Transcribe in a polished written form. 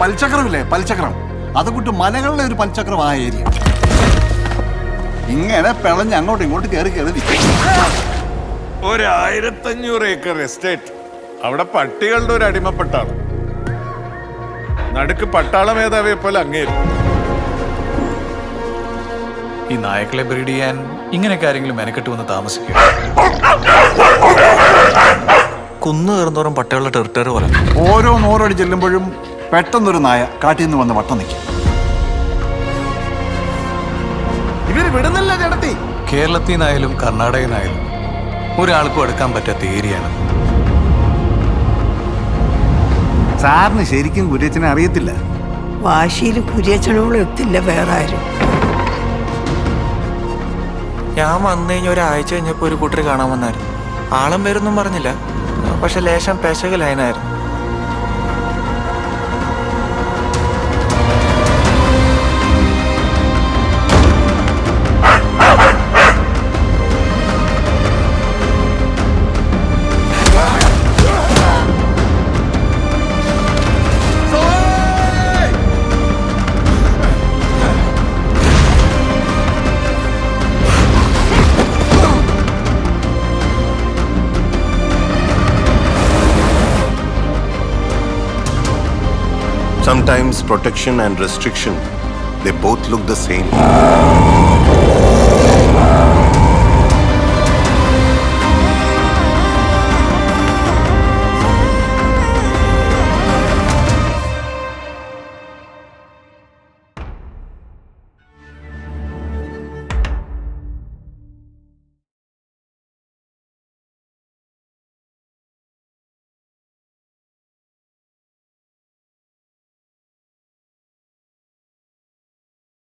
പൽചക്രമില്ലേ, പൽചക്രം, അതുകൊണ്ട് മലകളിലെ ഒരു പൽചക്രമായ ഏരിയ. ഇങ്ങനെ പിളഞ്ഞ് അങ്ങോട്ടും ഇങ്ങോട്ട് കയറി നിൽക്കും. 1500 ഏക്കർ എസ്റ്റേറ്റ്. അവിടെ പട്ടികളുടെ ഒരു അടിമപ്പെട്ടാണ്. നടുക്ക് പട്ടാള മേധാവിയെ പോലെ അങ്ങേരും. ഈ നായക്കളെ ബ്രീഡ് ചെയ്യാൻ ഇങ്ങനെയൊക്കെ ആരെങ്കിലും മെനക്കെട്ട് വന്ന് താമസിക്കുക. കുന്നു കയറുന്നോറും പട്ടകളുടെ ടെറിട്ടറി പോലെ ഓരോ നോറടി ചെല്ലുമ്പോഴും പെട്ടെന്നൊരു നായ കാട്ടിൽ നിന്ന് വന്ന് വട്ടം നിൽക്കും. ഇവര് വിടുന്നില്ല ചേട്ടത്തി. കേരളത്തിൽ നിന്നായാലും കർണാടകയിൽ നിന്നായാലും ഒരാൾക്കും എടുക്കാൻ പറ്റാത്ത ഏരിയയാണ്. സാറിന് ശരിക്കും കുര്യച്ചനെ അറിയത്തില്ല. വാശിയിൽ കുര്യച്ചനോളം എത്തില്ല വേറെ ആരും. ഞാൻ വന്നു കഴിഞ്ഞ ഒരാഴ്ച കഴിഞ്ഞപ്പോൾ ഒരു കൂട്ടർ കാണാൻ വന്നായിരുന്നു. ആളും പേരൊന്നും പറഞ്ഞില്ല, പക്ഷെ ലേശം പെശക ലൈനായിരുന്നു. Sometimes protection and restriction, they both look the same.